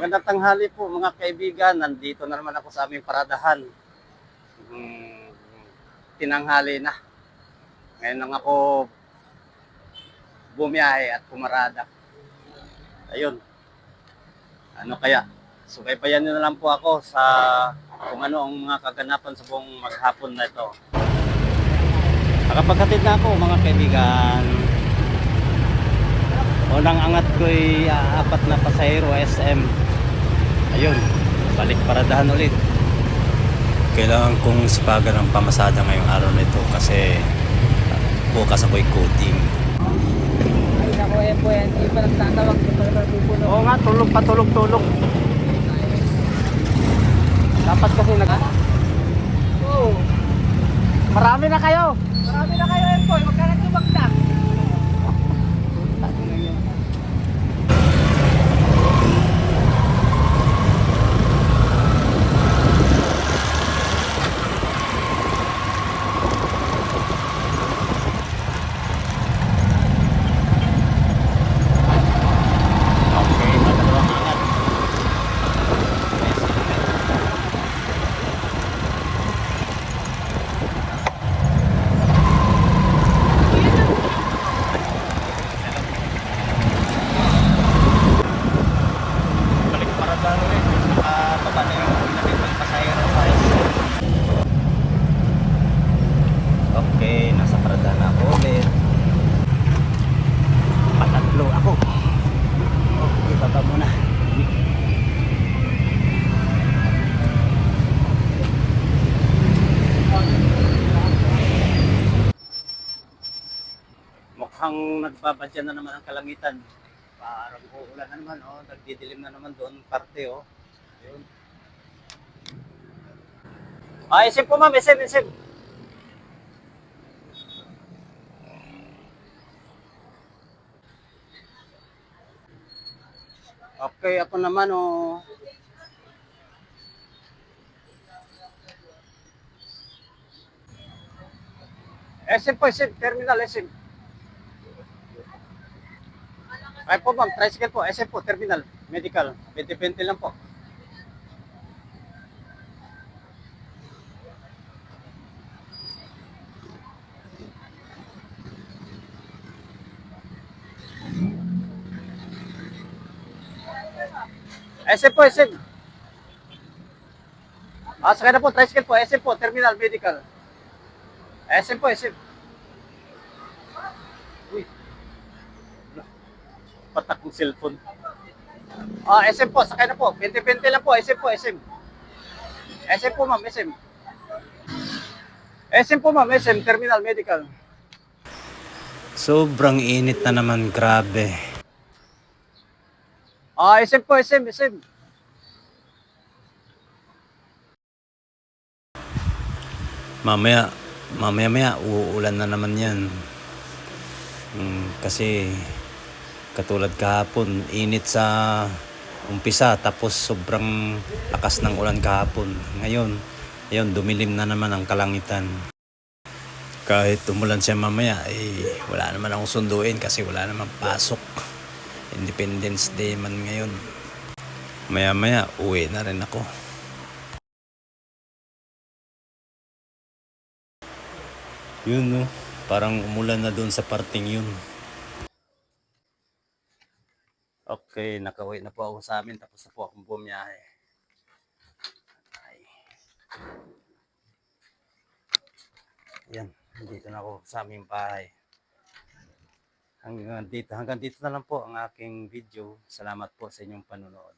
Magandang tanghali po mga kaibigan. Nandito na naman ako sa aming paradahan. Hmm, Tinanghali na. Ngayon lang ako bumiyahe at pumarada. Ayun, ano kaya? Subaybayan niyo na lang po ako sa kung ano ang mga kaganapan sa buong maghapon na ito. Nakapaghatid na ako mga kaibigan. Unang angat ko'y apat na pasahero SM. Ayun, balik paradahan ulit. Kailangan kong sipagan ng pamasada ngayong araw nito kasi bukas ako'y coding. Ay, naku, eh po yan. Hindi pa nagtatawag. Hindi pa naman pupuno. Oo nga, tulog pa tulog. Dapat kasi Oo. marami na kayo. Marami na kayo, Empoy. Huwag ka nagtubagdak. Okay, madalawang angat. Balik paradahan ulit. Baba na yung natitong pasahero sa SM. Okay, nasa paradahan na ako ulit. Patatlo ako. Okay, baba muna. Mukhang nagbabadya na naman ang kalangitan. Parang uulan na naman, oh. Nagdidilim na naman doon parte, oh. Ayun. Isip po ma'am, isip. Okay, ako naman, oh. SM po, SM, terminal, SM. Ay po ma'am, tricycle po, SM po, terminal, medical, 20-20 lang po. SM po, SM. Sakay na po, tricycle po, SM po, terminal, medical. SM po, SM. Uy, patak ng cellphone. SM po, sakay na po, 20-20 lang po, SM po, SM. SM po ma'am, SM. SM po ma'am, SM, terminal, medical. Sobrang init na naman, grabe. SM po, SM, SM. Mamaya uulan na naman yan. Kasi katulad kahapon, init sa umpisa tapos sobrang lakas ng ulan kahapon. Ngayon, ayun, dumilim na naman ang kalangitan. Kahit umulan siya mamaya, wala naman akong sunduin kasi wala naman pasok. Independence Day man ngayon. Maya uwi na rin ako. Yun, no, parang umulan na doon sa parting yun. Okay, nakauwi na po ako sa amin, tapos na po akong bumiyahe. Yan, dito na ako sa aming bahay. Hanggang dito na lang po ang aking video. Salamat po sa inyong panonood.